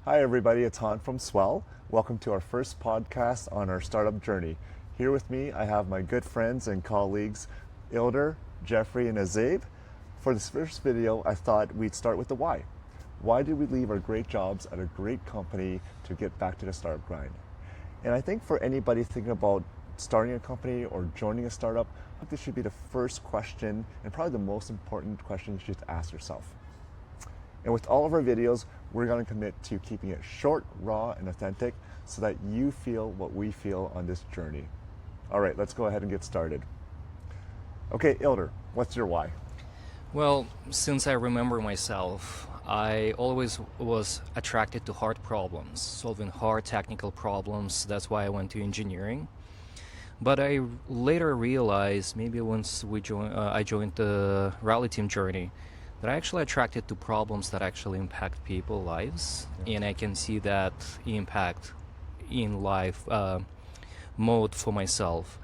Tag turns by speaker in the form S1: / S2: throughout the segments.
S1: Hi, everybody. It's Han from Swell. Welcome to our first podcast on our startup journey. Here with me, I have my good friends and colleagues, Ilder, Jeffrey, and Azabe. For this first video, I thought we'd start with the why. Why did we leave our great jobs at a great company to get back to the startup grind? And I think for anybody thinking about starting a company or joining a startup, I think this should be the first question and probably the most important question you should ask yourself. And with all of our videos, we're going to commit to keeping it short, raw, and authentic so that you feel what we feel on this journey. All right, let's go ahead and get started. Okay, Ilder, what's your why?
S2: Well, since I remember myself, I always was attracted to hard problems, solving hard technical problems. That's why I went to engineering. But I later realized, maybe once I joined the rally team journey, that I actually attracted to problems that actually impact people's lives, and I can see that impact in life mode for myself.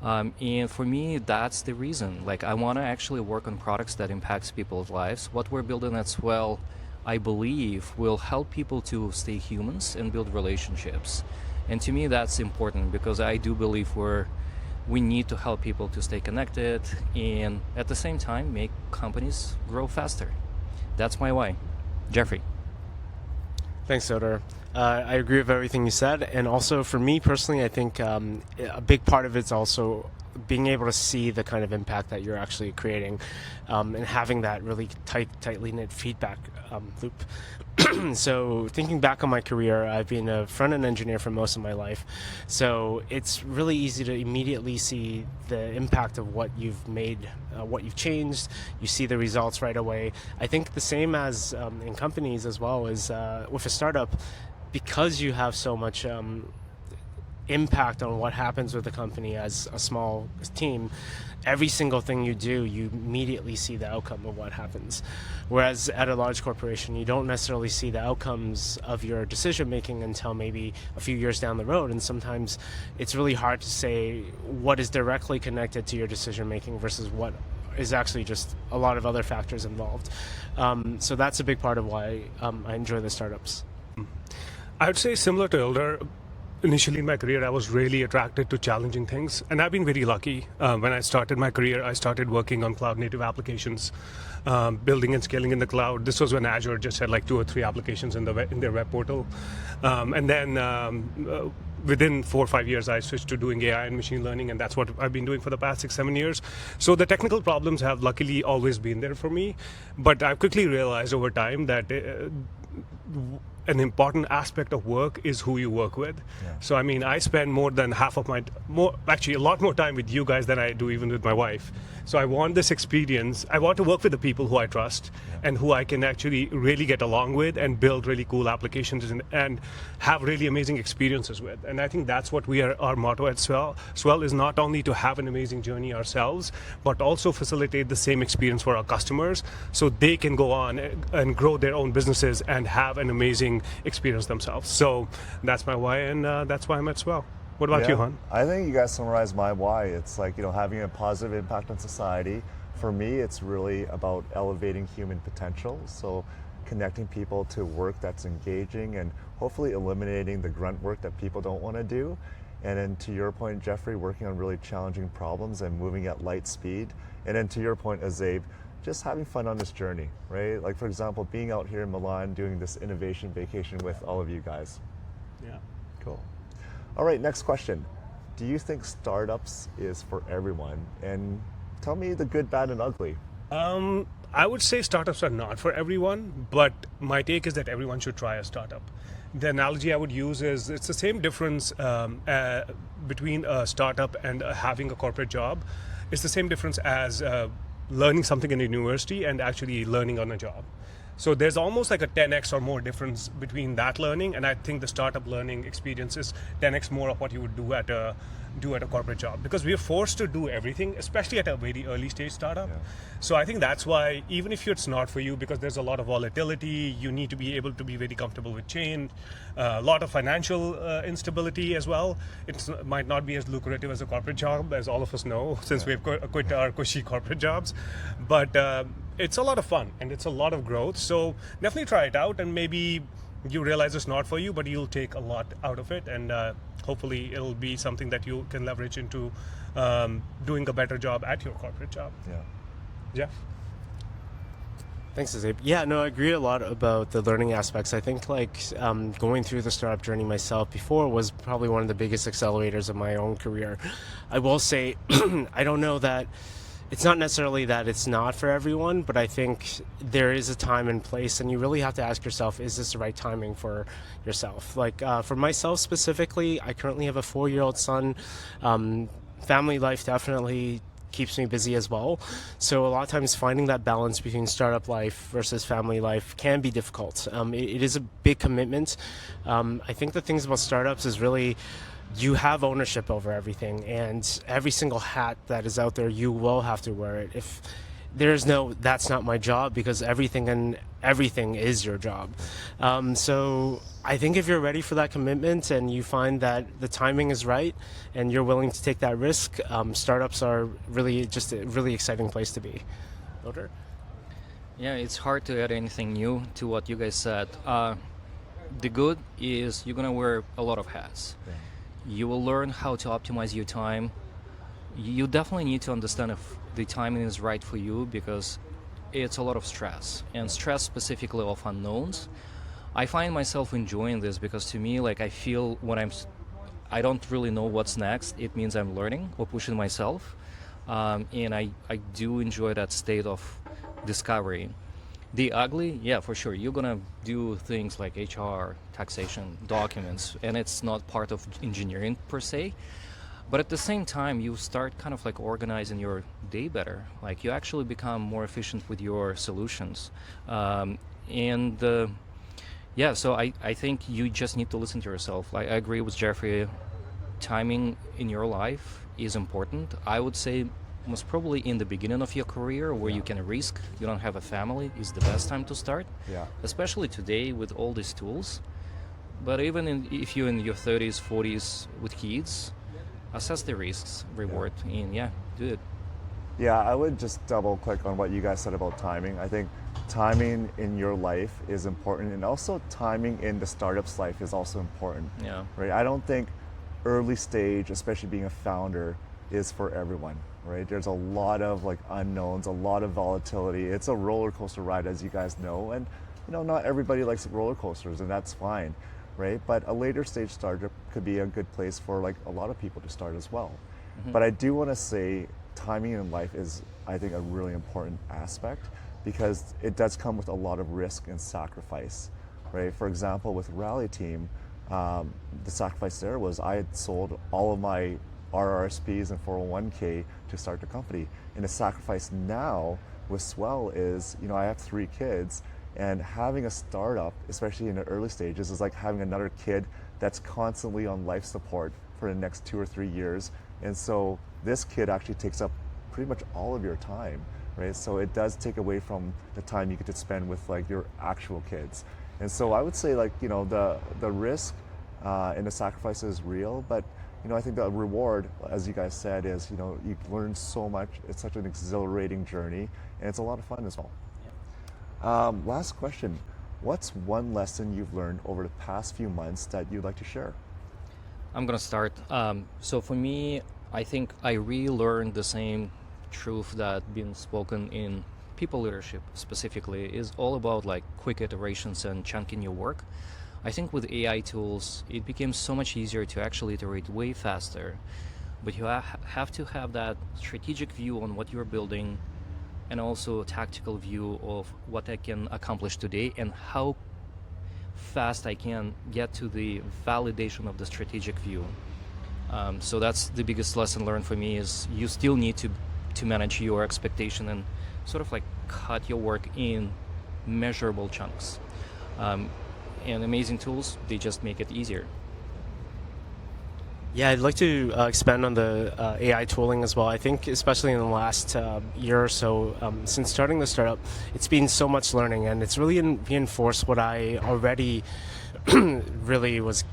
S2: And for me, that's the reason. Like, I want to actually work on products that impacts people's lives. What we're building at Swell, I believe, will help people to stay humans and build relationships. And to me, that's important because I do believe we need to help people to stay connected and at the same time make companies grow faster. That's my why. Jeffrey.
S3: Thanks, Soder. I agree with everything you said, and also for me personally, I think a big part of it's also being able to see the kind of impact that you're actually creating, and having that really tightly knit feedback loop. So thinking back on my career, I've been a front-end engineer for most of my life, so it's really easy to immediately see the impact of what you've made, what you've changed. You see the results right away. I think the same as in companies as well as with a startup, because you have so much impact on what happens with the company as a small team, every single thing you do, you immediately see the outcome of what happens. Whereas at a large corporation, you don't necessarily see the outcomes of your decision making until maybe a few years down the road. And sometimes it's really hard to say what is directly connected to your decision making versus what is actually just a lot of other factors involved. So that's a big part of why I enjoy the startups.
S4: I would say similar to Elder. Initially in my career, I was really attracted to challenging things, and I've been very lucky. When I started my career, I started working on cloud-native applications, building and scaling in the cloud. This was when Azure just had like 2 or 3 applications in their web portal, and then within 4 or 5 years, I switched to doing AI and machine learning, and that's what I've been doing for the past 6-7 years. So the technical problems have luckily always been there for me, but I've quickly realized over time that an important aspect of work is who you work with. Yeah. So I mean, I spend more than half of actually a lot more time with you guys than I do even with my wife. So I want this experience. I want to work with the people who I trust, and who I can actually really get along with and build really cool applications and have really amazing experiences with. And I think that's what our motto at Swell. Swell is not only to have an amazing journey ourselves, but also facilitate the same experience for our customers so they can go on and grow their own businesses and have an amazing experience themselves. So that's my why, and that's why I'm at Swell. What about you, Han?
S1: I think you guys summarized my why. It's like, having a positive impact on society. For me, it's really about elevating human potential. So connecting people to work that's engaging and hopefully eliminating the grunt work that people don't want to do. And then to your point, Jeffrey, working on really challenging problems and moving at light speed. And then to your point, Azabe, just having fun on this journey, right? Like, for example, being out here in Milan doing this innovation vacation with all of you guys.
S4: Yeah.
S1: Cool. All right, next question. Do you think startups is for everyone? And tell me the good, bad, and ugly.
S4: I would say startups are not for everyone, but my take is that everyone should try a startup. The analogy I would use is it's the same difference between a startup and having a corporate job. It's the same difference as learning something in a university and actually learning on a job. So there's almost like a 10x or more difference between that learning, and I think the startup learning experience is 10x more of what you would do at a corporate job, because we are forced to do everything, especially at a very early stage startup. Yeah. So I think that's why, even if it's not for you, because there's a lot of volatility, you need to be able to be very comfortable with change, a lot of financial instability as well. It might not be as lucrative as a corporate job, as all of us know, since we've quit our cushy corporate jobs. But it's a lot of fun and it's a lot of growth. So definitely try it out, and maybe you realize it's not for you, but you'll take a lot out of it, and hopefully it'll be something that you can leverage into doing a better job at your corporate job.
S1: Yeah.
S4: Jeff?
S3: Thanks, Azib. Yeah, no, I agree a lot about the learning aspects. I think going through the startup journey myself before was probably one of the biggest accelerators of my own career. I will say, I don't know that it's not necessarily that it's not for everyone, but I think there is a time and place, and you really have to ask yourself, is this the right timing for yourself? For myself specifically, I currently have a 4-year-old son. Family life definitely keeps me busy as well. So a lot of times finding that balance between startup life versus family life can be difficult. It is a big commitment. I think the things about startups is really you have ownership over everything, and every single hat that is out there, you will have to wear it. If there's no, that's not my job, because everything is your job. So I think if you're ready for that commitment and you find that the timing is right and you're willing to take that risk, startups are really just a really exciting place to be. Loder?
S2: Yeah, it's hard to add anything new to what you guys said. The good is you're gonna wear a lot of hats.
S1: Yeah.
S2: You will learn how to optimize your time. You definitely need to understand if the timing is right for you, because it's a lot of stress, and stress specifically of unknowns. I find myself enjoying this because to me, I feel when I don't really know what's next, it means I'm learning or pushing myself. And I do enjoy that state of discovery. The ugly, yeah, for sure. You're gonna do things like HR, taxation, documents, and it's not part of engineering per se. But at the same time, you start kind of organizing your day better. You actually become more efficient with your solutions. So I think you just need to listen to yourself. I agree with Jeffrey. Timing in your life is important. I would say most probably in the beginning of your career, where you can risk, you don't have a family, is the best time to start.
S1: Yeah.
S2: Especially today with all these tools. But even if you're in your 30s, 40s with kids, assess the risks, reward, and do it.
S1: Yeah, I would just double click on what you guys said about timing. I think timing in your life is important, and also timing in the startup's life is also important.
S2: Yeah.
S1: Right? I don't think early stage, especially being a founder, is for everyone. Right? There's a lot of unknowns, a lot of volatility. It's a roller coaster ride, as you guys know, and not everybody likes roller coasters, and that's fine. Right? But a later stage startup could be a good place for a lot of people to start as well. Mm-hmm. But I do want to say timing in life is, I think, a really important aspect, because it does come with a lot of risk and sacrifice. Right? For example, with Rally Team, the sacrifice there was I had sold all of my RRSPs and 401k to start the company. And the sacrifice now with Swell is, I have 3 kids, and having a startup, especially in the early stages, is like having another kid that's constantly on life support for the next 2 or 3 years. And so this kid actually takes up pretty much all of your time, right? So it does take away from the time you get to spend with your actual kids. And so I would say the risk and the sacrifice is real, but I think the reward, as you guys said, is you learn so much. It's such an exhilarating journey, and it's a lot of fun as well. Last question. What's one lesson you've learned over the past few months that you'd like to share?
S2: I'm gonna start. So for me, I think I relearned the same truth that been spoken in people leadership specifically, is all about quick iterations and chunking your work. I think with AI tools, it became so much easier to actually iterate way faster, but you have to have that strategic view on what you're building, and also a tactical view of what I can accomplish today and how fast I can get to the validation of the strategic view. So that's the biggest lesson learned for me, is you still need to manage your expectation and sort of cut your work in measurable chunks. And amazing tools, they just make it easier.
S3: Yeah, I'd like to expand on the AI tooling as well. I think especially in the last year or so, since starting the startup, it's been so much learning, and it's really reinforced what I already really was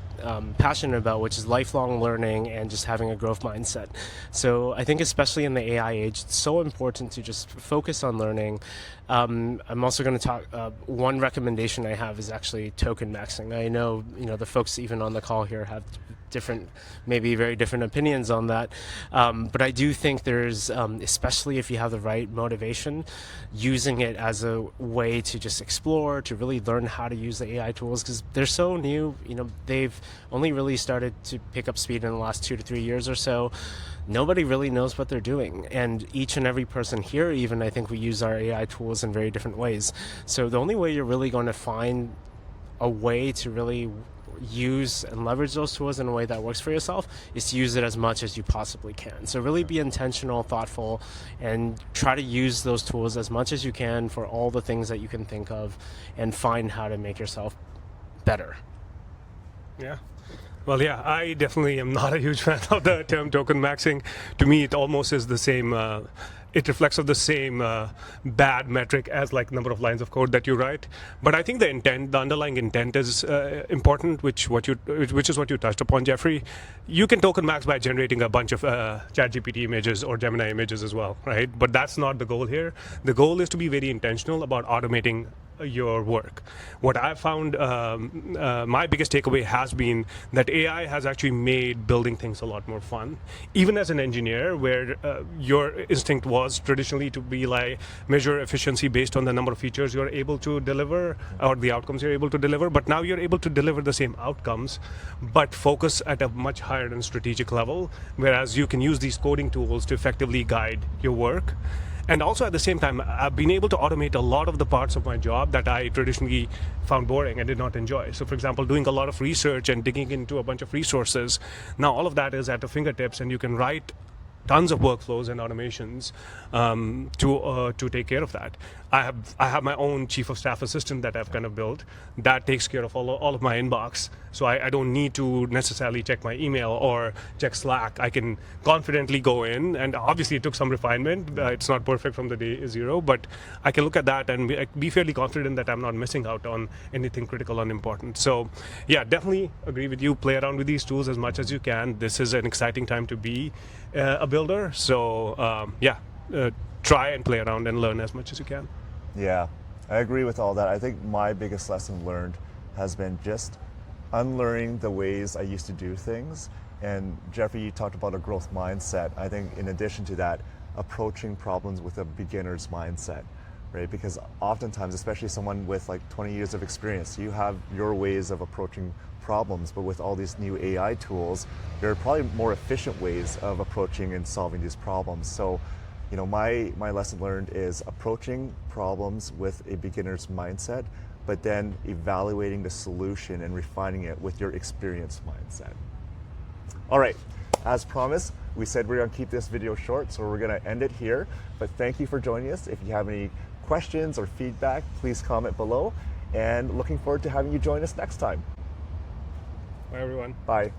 S3: passionate about, which is lifelong learning and just having a growth mindset. So I think especially in the AI age, it's so important to just focus on learning. I'm also going to talk, one recommendation I have is actually token maxing. I know, the folks even on the call here have different, maybe very different opinions on that. But I do think there's, especially if you have the right motivation, using it as a way to just explore, to really learn how to use the AI tools, because they're so new. They've only really started to pick up speed in the last 2 to 3 years or so. Nobody really knows what they're doing. And each and every person here, even, I think we use our AI tools in very different ways. So the only way you're really going to find a way to really use and leverage those tools in a way that works for yourself is to use it as much as you possibly can. So really be intentional, thoughtful, and try to use those tools as much as you can for all the things that you can think of, and find how to make yourself better.
S4: Yeah. Well, yeah, I definitely am not a huge fan of the term token maxing. To me, it almost is the same. It reflects of the same bad metric as like number of lines of code that you write. But I think the intent, the underlying intent, is important, which is what you touched upon, Jeffrey. You can token max by generating a bunch of ChatGPT images or Gemini images as well, right? But that's not the goal here. The goal is to be very intentional about automating your work. What I've found, my biggest takeaway has been that AI has actually made building things a lot more fun. Even as an engineer, where your instinct was traditionally to be like measure efficiency based on the number of features you're able to deliver or the outcomes you're able to deliver, but now you're able to deliver the same outcomes, but focus at a much higher and strategic level, whereas you can use these coding tools to effectively guide your work. And also at the same time, I've been able to automate a lot of the parts of my job that I traditionally found boring and did not enjoy. So for example, doing a lot of research and digging into a bunch of resources, now all of that is at the fingertips, and you can write tons of workflows and automations to take care of that. I have my own chief of staff assistant that I've kind of built that takes care of all of my inbox. So I don't need to necessarily check my email or check Slack. I can confidently go in, and obviously it took some refinement. It's not perfect from the day zero, but I can look at that and be fairly confident that I'm not missing out on anything critical and important. So yeah, definitely agree with you. Play around with these tools as much as you can. This is an exciting time to be a builder. So try and play around and learn as much as you can.
S1: Yeah, I agree with all that. I think my biggest lesson learned has been just unlearning the ways I used to do things. And Jeffrey, you talked about a growth mindset. I think in addition to that, approaching problems with a beginner's mindset, right? Because oftentimes, especially someone with like 20 years of experience, you have your ways of approaching problems, but with all these new AI tools, there are probably more efficient ways of approaching and solving these problems. So, my lesson learned is approaching problems with a beginner's mindset, but then evaluating the solution and refining it with your experienced mindset. All right, as promised, we said we're gonna keep this video short, so we're gonna end it here. But thank you for joining us. If you have any questions or feedback, please comment below. And looking forward to having you join us next time.
S4: Bye, everyone.
S1: Bye.